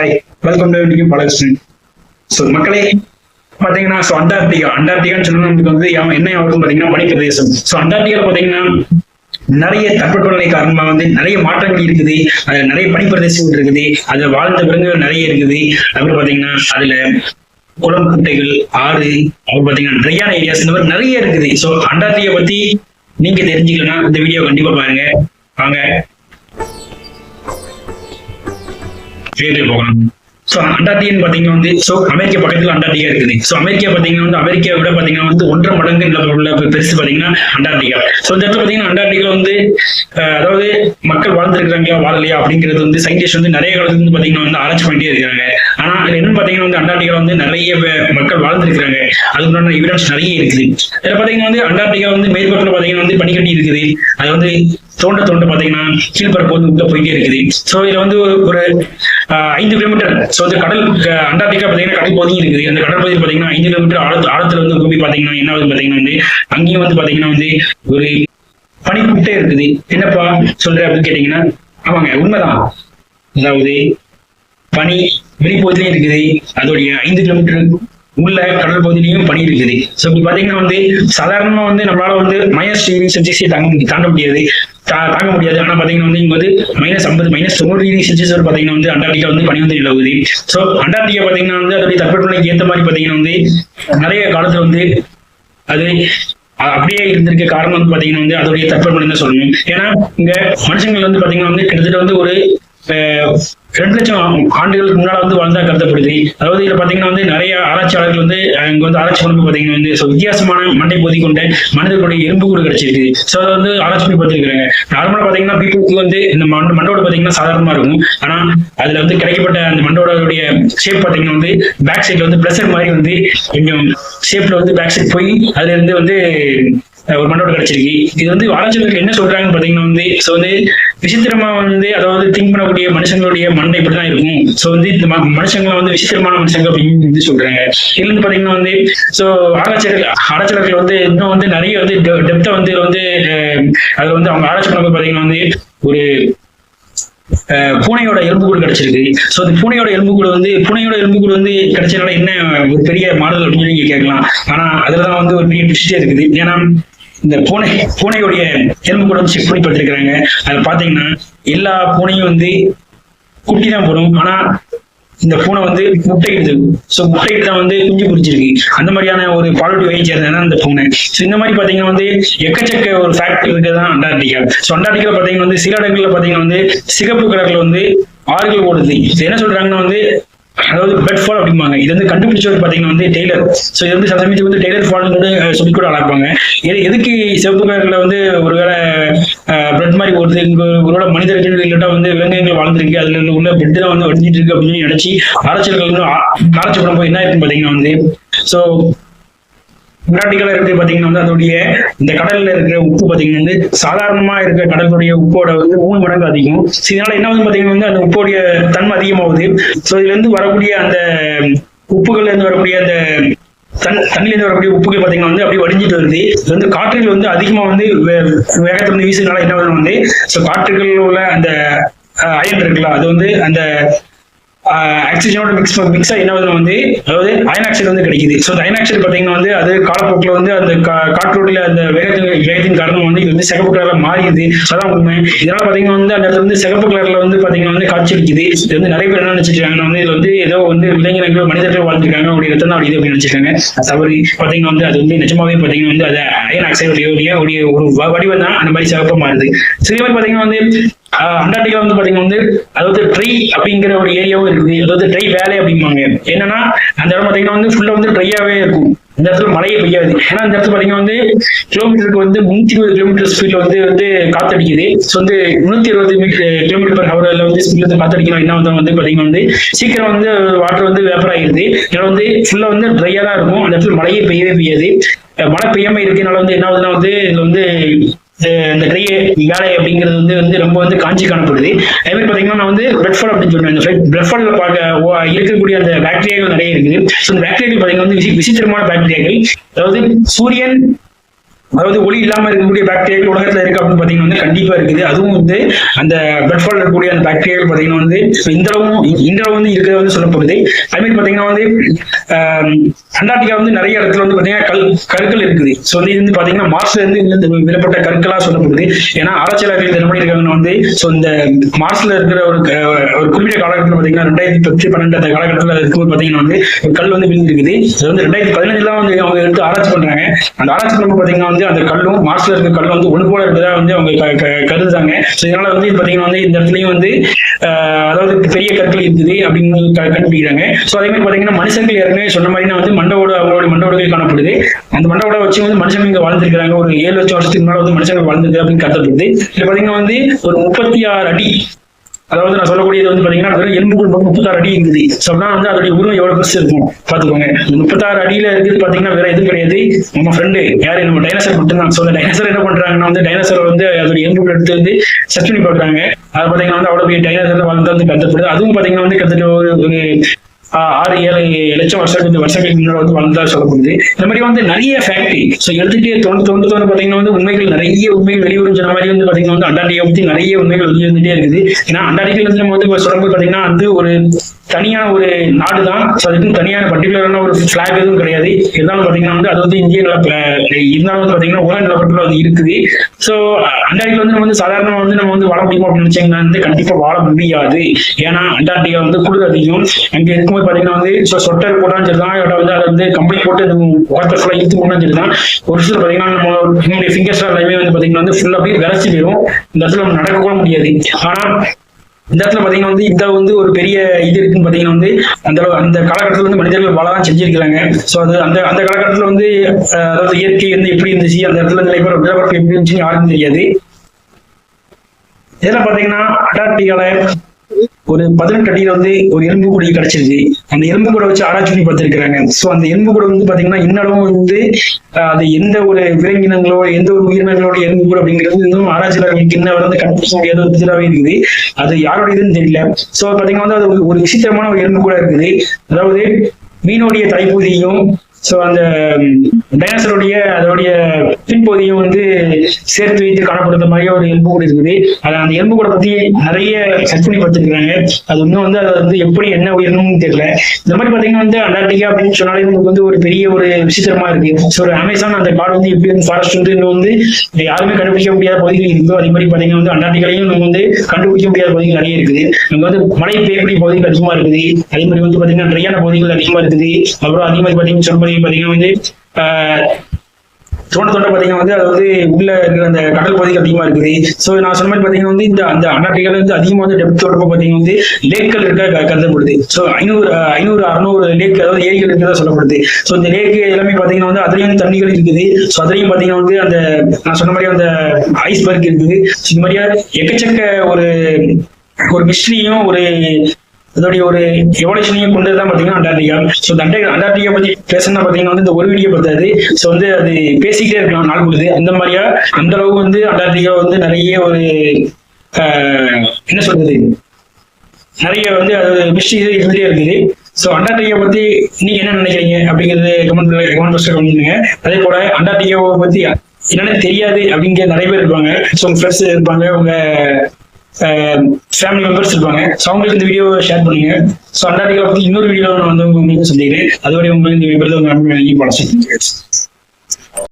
Hi, welcome to Balakrishnan. So மக்களே பார்த்தீங்கன்னா அண்டார்டிகான்னு சொன்னா நமக்கு வந்து என்ன ஆகும் பார்த்தீங்கன்னா பனிப்பிரதேசம். ஸோ அண்டார்டிகாவில் பார்த்தீங்கன்னா நிறைய தட்பவெப்பநிலை காரணமா வந்து நிறைய மாற்றங்கள் இருக்குது. அதுல நிறைய பனிப்பிரதேசங்கள் இருக்குது. அதுல வாழ்ந்த விலங்குகள் நிறைய இருக்குது. அப்புறம் பார்த்தீங்கன்னா அதுல குளம், குட்டைகள், ஆறு, அப்புறம் பார்த்தீங்கன்னா ட்ரையான ஏரியாஸ் இந்த மாதிரி நிறைய இருக்குது. ஸோ அண்டார்டிகா பத்தி நீங்க தெரிஞ்சுக்கலன்னா இந்த வீடியோ கண்டிப்பா பாருங்க. வாங்க போகலாம். ஸோ அண்டார்டிகன் பார்த்தீங்கன்னா வந்து அமெரிக்கா பக்கத்துல அண்டார்டிகா இருக்குது. ஸோ அமெரிக்கா பார்த்தீங்கன்னா வந்து அமெரிக்கா விட பார்த்தீங்கன்னா வந்து 1.5 மடங்கு உள்ள பெருசு பார்த்தீங்கன்னா அண்டார்டிகா. ஸோ இந்த இடத்துல பார்த்தீங்கன்னா அண்டார்டிகா வந்து அதாவது மக்கள் வாழ்ந்துருக்காங்களா வாழலையா அப்படிங்கிறது வந்து சயின்டிஸ்ட் வந்து நிறைய காலத்துல வந்து பார்த்தீங்கன்னா வந்து ஆராய்ச்சி பண்ணிட்டே இருக்காங்க. ஆனா அது என்னன்னு பார்த்தீங்கன்னா வந்து அண்டார்டிகா வந்து நிறைய மக்கள் வாழ்ந்துருக்காங்க. அதுக்குண்டான எவிடன்ஸ் நிறைய இருக்குது. இதில் பார்த்தீங்கன்னா வந்து அண்டார்டிகா வந்து மேற்பரப்புல பார்த்தீங்கன்னா வந்து பனிக்கட்டி இருக்குது. அது வந்து தோண்ட பார்த்தீங்கன்னா கீழ்பரப்பு வந்து உள்ள போயிட்டே இருக்குது. ஸோ இதுல வந்து ஒரு 5 கிலோமீட்டர் வந்து கடல் அண்டார்டிகா பார்த்தீங்கன்னா கடல் பகுதியும் இருக்குது. அந்த கடல் பகுதியில் பார்த்தீங்கன்னா 5 கிலோமீட்டர் ஆழத்துல வந்து பூமி பார்த்தீங்கன்னா என்ன ஆகுது பார்த்தீங்கன்னா வந்து அங்கேயும் வந்து பார்த்தீங்கன்னா வந்து ஒரு பனிக்குட்டே இருக்குது. என்னப்பா சொல்ற அப்படின்னு கேட்டீங்கன்னா ஆமாங்க, உண்மைதான். அதாவது பனி வெளிப்பகுதியிலையும் இருக்குது. அதோடைய 5 கிலோமீட்டர் உள்ள கடல் பகுதியிலையும் பனி இருக்குது. ஸோ இப்படி பார்த்தீங்கன்னா வந்து சாதாரணமா வந்து நம்மளால வந்து -10°C தாண்ட முடியாது. ஆனா பாத்தீங்கன்னா வந்து இங்க வந்து -50 -90°C வரை பாத்தீங்கன்னா வந்து அண்டார்டிகா வந்து பனி வந்து நிலவுது. சோ அண்டார்டிகா பாத்தீங்கன்னா வந்து அதோடைய தட்பவெப்பநிலைக்கு ஏற்ற மாதிரி பாத்தீங்கன்னா வந்து நிறைய காலத்துல வந்து அது அப்படியே இருந்திருக்க காரணம் வந்து பாத்தீங்கன்னா வந்து அதோடைய தட்பவெப்பநிலை தான் சொல்லணும். ஏன்னா இங்க மனுஷங்கள் வந்து பாத்தீங்கன்னா வந்து கிட்டத்தட்ட வந்து ஒரு 2 லட்சம் ஆண்டுகளுக்கு முன்னால வந்து வாழ்ந்தா கருதப்படுது. அதாவது இதுல பாத்தீங்கன்னா வந்து நிறைய ஆராய்ச்சியாளர்கள் வந்து இங்க வந்து ஆராய்ச்சி பண்ணி பாத்தீங்கன்னா வந்து வித்தியாசமான மண்டை பகுதி கொண்ட மனிதர்களுடைய எலும்பு கூட கிடைச்சிருக்கு. ஸோ அதை வந்து ஆராய்ச்சி பண்ணி பார்த்துருக்காங்க. நார்மலா பாத்தீங்கன்னா பீப்புளுக்கு வந்து இந்த மண்டோட பாத்தீங்கன்னா சாதாரணமா இருக்கும். ஆனா அதுல வந்து கிடைக்கப்பட்ட அந்த மண்டோடைய ஷேப் பாத்தீங்கன்னா வந்து பேக் சைட்ல வந்து பிளஸர் மாதிரி வந்து கொஞ்சம் ஷேப்ல வந்து பேக் சைட் போய் அதுல இருந்து வந்து ஒரு மண்டோட கிடைச்சிருக்கு. இது வந்து ஆராய்ச்சியாளர்கள் என்ன சொல்றாங்கன்னு பாத்தீங்கன்னா வந்து வந்து விசித்திரமா வந்து அதாவது திங்க் பண்ணக்கூடிய மனுஷங்களுடைய மண்டை இப்படிதான் இருக்கும். ஸோ வந்து இந்த மனுஷங்களை வந்து விசித்திரமான மனுஷங்க அப்படின்னு வந்து சொல்றாங்க. இதுல இருந்து பாத்தீங்கன்னா வந்து ஆராய்ச்சியாளர்கள் வந்து இன்னும் வந்து நிறைய வந்து டெப்தா வந்து அதுல வந்து அவங்க ஆராய்ச்சி பண்ண பாத்தீங்கன்னா வந்து ஒரு பூனையோட எலும்புக்கூடு கிடைச்சிருக்கு. ஸோ அந்த பூனையோட எலும்புக்கூடு வந்து கிடைச்சதுனால என்ன ஒரு பெரிய மாடல் அப்படின்னு நீங்க கேட்கலாம். ஆனா அதுலதான் வந்து ஒரு பெரிய ட்விஸ்டே இருக்குது. ஏன்னா இந்த பூனையோடைய எலும்புக்கூட வந்து செக் பண்ணி பார்த்திருக்கிறாங்க. அதுல பாத்தீங்கன்னா எல்லா பூனையும் வந்து குட்டி தான் போடும். ஆனா இந்த பூனை வந்து முட்டையிடுது. ஸோ முட்டையிட்டு தான் வந்து குஞ்சு பிடிச்சிருக்கு. அந்த மாதிரியான ஒரு பாலூட்டி வகையை சேர்ந்ததுதான் இந்த பூனை. ஸோ இந்த மாதிரி பாத்தீங்கன்னா வந்து எக்கச்சக்க ஒரு ஃபேக்ட் இருக்குதான் அண்டார்டிகா. ஸோ அண்டார்டிகா பாத்தீங்கன்னா வந்து சில இடங்கள்ல பாத்தீங்கன்னா வந்து சிகப்பு கடற்கரை வந்து ஆறுகள் ஓடுது. என்ன சொல்றாங்கன்னா வந்து அதாவது பிளட் ஃபால் அப்படிம்பாங்க. இது வந்து கண்டுபிடிச்சவர் பாத்தீங்கன்னா வந்து டெய்லர். ஸோ இது வந்து சில சமயத்துக்கு வந்து டெய்லர் ஃபால்ன்றது சொல்லி கூட அழைப்பாங்க. எதுக்கு சிவப்பு கலர்ல வந்து ஒருவேளை பிளட் மாதிரி ஓடுது, இங்க ஒருவேளை மனிதர்கள் இல்லாட்டா வந்து விலங்குகள் வாழ்ந்துருக்கு, அதுல உள்ள பிளட் தான் வந்து வடிஞ்சிட்டு இருக்கு அப்படின்னு நினைச்சு ஆராய்ச்சியாளர்கள் ஆராய்ச்சி பண்ணும்போது என்ன இருக்குன்னு பாத்தீங்கன்னா வந்து ஸோ அண்டார்டிகால இருக்கு பாத்தீங்கன்னா வந்து அதோடைய இந்த கடல்ல இருக்கிற உப்பு பாத்தீங்கன்னா வந்து சாதாரணமா இருக்கிற கடலுடைய உப்போட வந்து 3 மடங்கு அதிகம். இதனால என்ன வந்து பாத்தீங்கன்னா வந்து அந்த உப்போடைய தன்மை அதிகமாகுது. ஸோ இதுல இருந்து வரக்கூடிய அந்த உப்புகள்ல இருந்து வரக்கூடிய அந்த தண்ணில இருந்து வரக்கூடிய உப்புகள் பாத்தீங்கன்னா வந்து அப்படியே வடிஞ்சிட்டு வருது. இது வந்து காற்றுகள் வந்து அதிகமா வந்து வேகத்துல வந்து வீசுறதுனால என்ன ஆகுது வந்து காற்றுகள் உள்ள அந்த அயன் இருக்குல்ல, அது வந்து அந்த ஆக்சிஜனோட மிக்ஸ் என்ன வந்து அதாவது அயன் ஆக்சைடு வந்து கிடைக்குது. ஸோ அந்த அயன் ஆக்சைடு பாத்தீங்கன்னா வந்து அது காலப்போக்கில் வந்து அந்த காற்றோட அந்த வேகத்தின் காரணம் வந்து இது வந்து சிகப்பு கலர்ல மாறிடுது. அதான் உண்மை. இதனால பாத்தீங்கன்னா வந்து அந்த இடத்துல வந்து சிகப்பு கலர்ல வந்து பாத்தீங்கன்னா வந்து காட்சி அளிக்குது. இது வந்து நிறைய பேர் என்ன நினைச்சிருக்காங்க வந்து இதுல வந்து ஏதோ வந்து விலங்கினங்கள் மனிதர்கள் வாழ்ந்துருக்காங்க, அப்படி ரத்தம் தான் அப்படி அப்படின்னு நினைச்சிருக்காங்க. தவறு. பாத்தீங்கன்னா வந்து அது வந்து நிஜமாவே பாத்தீங்கன்னா வந்து அது அயன் ஆக்சைடு ஒரு வடிவம் தான் அந்த மாதிரி சிவப்பா மாறுது. சில மாதிரி பாத்தீங்கன்னா வந்து அண்டார்டிகா வந்து பாத்தீங்கன்னா வந்து அதாவது ட்ரை அப்படிங்கிற ஒரு ஏரியாவும் இருக்குது. அதாவது ட்ரை வேலை அப்படிம்பாங்க. என்னன்னா அந்த இடம் பாத்தீங்கன்னா வந்து ஃபுல்லா வந்து ட்ரையாவே இருக்கும். இந்த இடத்துல மழையே பெய்யாது. ஏன்னா இந்த இடத்துல பாத்தீங்கன்னா வந்து கிலோமீட்டருக்கு வந்து 320 கிலோமீட்டர் ஸ்பீட்ல வந்து காத்தடிக்குது. ஸோ வந்து 120 km/h வந்து ஸ்பீட்ல வந்து காத்தடிக்கணும். என்ன வந்து பாத்தீங்கன்னா வந்து சீக்கிரம் வந்து வாட்டர் வந்து வேப்பர் ஆகிடுது. ஏன்னா வந்து ஃபுல்லா வந்து ட்ரையா தான் இருக்கும். அந்த இடத்துல மழையே பெய்யாது. மழை பெய்யாம இருக்கனால வந்து என்ன ஆகுதுன்னா வந்து இதுல வந்து இந்த ட்ரை வேலை அப்படிங்கிறது வந்து ரொம்ப வந்து காஞ்சி காணப்படுது. அதே மாதிரி பாத்தீங்கன்னா நான் வந்து பிளட் ஃபால் அப்படின்னு சொல்றேன். இந்த பிளட் ஃபால்ல இருக்கக்கூடிய அந்த பாக்டீரியாக்கள் நிறைய இருக்குது. ஸோ இந்த பாக்டீரியாக்கள் பாத்தீங்கன்னா வந்து விசித்திரமான பாக்டீரியாக்கள். அதாவது சூரியன் அதாவது ஒளி இல்லாம இருக்கக்கூடிய பாக்டீரியாக்கள் உலகத்துல இருக்கு அப்படின்னு பாத்தீங்கன்னா வந்து கண்டிப்பா இருக்குது. அதுவும் வந்து அந்த பிளட் ஃபால் இருக்கக்கூடிய அந்த பாக்டீரியாக்கள் பாத்தீங்கன்னா வந்து இந்த அளவு வந்து இருக்கிறது வந்து சொல்லப்படுது. அது மாதிரி பாத்தீங்கன்னா வந்து அண்டார்டிகா வந்து நிறைய இடத்துல வந்து பாத்தீங்கன்னா கற்கள் இருக்குது. ஸோ வந்து இது வந்து பாத்தீங்கன்னா மார்ஸ்ல இருந்து விடப்பட்ட கற்களா சொல்லப்படுது. ஏன்னா ஆராய்ச்சியாளர்கள் என்ன பண்ணியிருக்காங்கன்னா வந்து ஸோ இந்த மார்ஸ்ல இருக்கிற ஒரு குறிப்பிட்ட காலகட்டத்தில் பாத்தீங்கன்னா 2010-12 அந்த காலகட்டத்தில் இருக்கும்போது பாத்தீங்கன்னா வந்து ஒரு கல் வந்து விழுந்திருக்குது. அது வந்து 2015 வந்து அவங்க எடுத்து ஆராய்ச்சி பண்றாங்க. அந்த ஆராய்ச்சி பண்ணும்போது பாத்தீங்கன்னா வந்து அந்த கல்லும் மார்ஸ்ல இருக்க கல்லும் வந்து ஒன்று போல இருக்கிறதா வந்து அவங்க கருதுறாங்க. ஸோ இதனால வந்து பாத்தீங்கன்னா வந்து இந்த இடத்துலயும் வந்து அதாவது பெரிய கற்கள் இருக்குது அப்படின்னு கண்டுபிடிக்கிறாங்க. ஸோ அதே மாதிரி பாத்தீங்கன்னா மனுஷங்கள் ஏற்கனவே சொன்ன மாதிரி வந்து அவங்களுடைய மண்டோடுகள் காணப்படுது. அந்த மண்டோட வச்சு வந்து மனுஷங்க இங்க வாழ்ந்துருக்காங்க. ஒரு 7 லட்சம் வருஷத்துக்கு முன்னாடி வந்து மனுஷங்க வாழ்ந்துருக்கு அப்படின்னு கருதப்படுது. இது பாத்தீங்கன்னா வந்து ஒரு 36 அடி, அதாவது நான் சொல்லக்கூடியது வந்து பாத்தீங்கன்னா வெறும் எலும்புக்குள் 36 அடி இருக்குது. சொன்னா வந்து அதோடைய உருவம் எவ்வளவு பெருசு இருக்கும் பாத்துக்கோங்க. 36 அடியில இருக்குது பாத்தீங்கன்னா வேற எதுவும் கிடையாது, நம்ம ஃப்ரெண்டு யாரு, நம்ம டைனோசர் மட்டும்தான். ஸோ அந்த டைனோசர் என்ன பண்றாங்கன்னா வந்து டைனோசர் வந்து அதோடைய எலும்புகள் எடுத்து வந்து சர்ச் பண்ணி பாக்குறாங்க. அது பாத்தீங்கன்னா வந்து அவ்வளவு பெரிய டைனோசர் வாழ்ந்து வந்து கருதப்படுது. அதுவும் பாத்தீங்கன்னா வந்து கிட்டத்தட்ட ஒரு 6-7 லட்சம் வருஷங்களுக்கு முன்னாடி வந்து வாழ்ந்தா சொல்லப்படுது. இந்த மாதிரி வந்து நிறைய ஃபேக்டரி ஸோ எடுத்துட்டே தோண்டு பாத்தீங்கன்னா வந்து நிறைய உண்மைகள் வெளியூர் சொன்ன மாதிரி வந்து பாத்தீங்கன்னா வந்து அண்டார்டிகா பத்தி நிறைய உண்மைகள் வெளியே வந்துட்டே இருக்குது. ஏன்னா அண்டார்டிகா வந்து நம்ம வந்து சொல்லும்போது பாத்தீங்கன்னா வந்து ஒரு தனியான ஒரு நாடு தான். அதுக்கு தனியான பர்டிகுலரான ஒரு பிளாக் எதுவும் கிடையாது. இருந்தாலும் பாத்தீங்கன்னா வந்து அது வந்து இந்திய இருந்தாலும் வந்து பாத்தீங்கன்னா உலக நிலப்பரப்புல அது இருக்குது. ஸோ அண்டார்டிகா வந்து நம்ம வந்து சாதாரணமா வந்து நம்ம வந்து வாழ முடியுமா அப்படின்னு நினைச்சீங்கன்னா வந்து கண்டிப்பா வாழ முடியாது. ஏன்னா அண்டார்டிகா வந்து குளிர் அதிகம். அங்க இருக்கும்போது பாத்தீங்கன்னா வந்து சொட்டர் போட்டாலும் சரிதான், வந்து அதை வந்து கம்பளி போட்டு வாட்டர் ஃபுல்லா இழுத்து போனாலும் சரிதான். ஒரு சில பாத்தீங்கன்னா நம்மளுடைய ஃபிங்கர்ஸ் எல்லாமே வந்து பாத்தீங்கன்னா வந்து ஃபுல்லா போய் விரைச்சி போயிடும். இந்த இடத்துல நம்ம நடக்க கூட முடியாது. ஆனா இந்த இடத்துல பாத்தீங்கன்னா வந்து இந்த வந்து ஒரு பெரிய இது இருக்குன்னு பாத்தீங்கன்னா வந்து அந்த காலகட்டத்தில் வந்து மனிதர்கள் வாழதான் செஞ்சிருக்கிறாங்க. ஸோ அது அந்த காலகட்டத்தில் வந்து அதாவது இயற்கை வந்து எப்படி இருந்துச்சு, அந்த இடத்துல நிறைய பேர் நிலப்பரப்பு எப்படி இருந்துச்சுன்னு யாருக்கும் தெரியாது. இதெல்லாம் பாத்தீங்கன்னா அண்டார்டிகால ஒரு 18 அடியில வந்து ஒரு எலும்பு கூடி கிடைச்சிருக்கு. அந்த எலும்பு கூட வச்சு ஆராய்ச்சி பண்ணி பார்த்திருக்கிறாங்க. ஸோ அந்த எலும்பு கூட வந்து பாத்தீங்கன்னா இன்னளவும் வந்து அது எந்த ஒரு விலங்கினங்களோ எந்த ஒரு உயிரினங்களோட எலும்பு கூட அப்படிங்கிறது இன்னும் ஆராய்ச்சியாளர்களுக்கு இன்னும் வந்து கண்டுபிடிக்க முடியாத ஒரு புதிராகவே இருக்குது. அது யாரோட இதுன்னு தெரியல. ஸோ பாத்தீங்கன்னா வந்து அது ஒரு விசித்திரமான ஒரு எலும்பு கூட இருக்குது. அதாவது மீனுடைய தலைப்பகுதியும் ஸோ அந்த டைனோசருடைய அதோடைய பின்பகுதியும் வந்து சேர்த்து வைத்து காணப்படுற மாதிரியே ஒரு எலும்பு கூட இருக்குது. அந்த எலும்பு கூட பத்தி நிறைய சர்ச் பண்ணி பார்த்துருக்காங்க. அது இன்னும் வந்து அதை வந்து எப்படி என்ன உயிரினம்னு தெரியல. இந்த மாதிரி பாத்தீங்கன்னா வந்து அண்டார்டிகா அப்படின்னு சொன்னாலே உங்களுக்கு வந்து ஒரு பெரிய ஒரு விசித்திரமா இருக்கு. ஸோ ஒரு அமேசான் அந்த காடு வந்து எப்படி வந்து ஃபாரஸ்ட் வந்து யாருமே கண்டுபிடிக்க முடியாத பகுதிகள் இருக்கோ அதே மாதிரி பாத்தீங்கன்னா வந்து அண்டார்டிகாலையும் நம்ம வந்து கண்டுபிடிக்க முடியாத பகுதிகள் நிறைய இருக்குது. நம்ம வந்து மழை பெய்யக்கூடிய பகுதிகள் அதிகமா இருக்குது. அதே மாதிரி வந்து பாத்தீங்கன்னா நிறையான பகுதிகள் அதிகமா இருக்குது. அப்புறம் அதே மாதிரி பாத்தீங்கன்னா பாத்தீங்கன்னா வந்து தோண்ட பாத்தீங்கன்னா வந்து அதாவது உள்ள இருக்கிற அந்த கடல் பகுதிகள் அதிகமா இருக்குது. ஸோ நான் சொன்ன மாதிரி பாத்தீங்கன்னா வந்து அந்த அண்டார்டிகால வந்து அதிகமா வந்து டெப்த் தோட்டப்ப பாத்தீங்கன்னா வந்து லேக்கள் இருக்க கருதப்படுது. ஸோ 500-600 லேக் அதாவது ஏரிகள் இருக்கிறதா சொல்லப்படுது. ஸோ இந்த லேக் எல்லாமே பாத்தீங்கன்னா வந்து அதுலயும் தண்ணிகள் இருக்குது. ஸோ அதுலயும் பாத்தீங்கன்னா வந்து அந்த நான் சொன்ன மாதிரி அந்த ஐஸ்பர்க் இருக்குது. இந்த மாதிரியா எக்கச்சக்க ஒரு மிஸ்ட்ரியும் ஒரு அதோடைய ஒரு எவல்யூஷனையும் கொண்டதுதான் பாத்தீங்கன்னா அண்டார்டிகா. ஸோ அண்டார்டிகா பத்தி பேசணும்னா பாத்தீங்கன்னா வந்து இந்த ஒரு வீடியோ பத்தாது. ஸோ வந்து அது பேசிக்கிட்டே இருக்கலாம் நாள் பொழுது. அந்த மாதிரியா அந்த அளவுக்கு வந்து அண்டார்டிகா வந்து நிறைய ஒரு என்ன சொல்றது நிறைய வந்து அது மிஸ்ட்ரி இருந்துட்டே இருக்குது. ஸோ அண்டார்டிகா பத்தி நீங்க என்ன நினைக்கிறீங்க அப்படிங்கிறது கமெண்ட் பாக்ஸ்ல கமெண்ட் பண்ணுங்க. அதே போல அண்டார்டிகாவை பத்தி என்னன்னு தெரியாது அப்படிங்கிற நிறைய பேர் இருப்பாங்க. ஸோ உங்க ஃப்ரெண்ட்ஸ் இருப்பாங்க, உங்க ஃபேமிலி மெம்பர்ஸ் இருப்பாங்க. ஸோ அவங்களுக்கு இந்த வீடியோ ஷேர் பண்ணுங்க. ஸோ அண்டார்டிகா பத்தி இன்னொரு வீடியோ நான் வந்து உங்களுக்கு சந்திக்கிறேன். அதுவரை உங்களுக்கு இந்த விபரத்தை உங்க அனுப்பி வழங்கி பழசம்.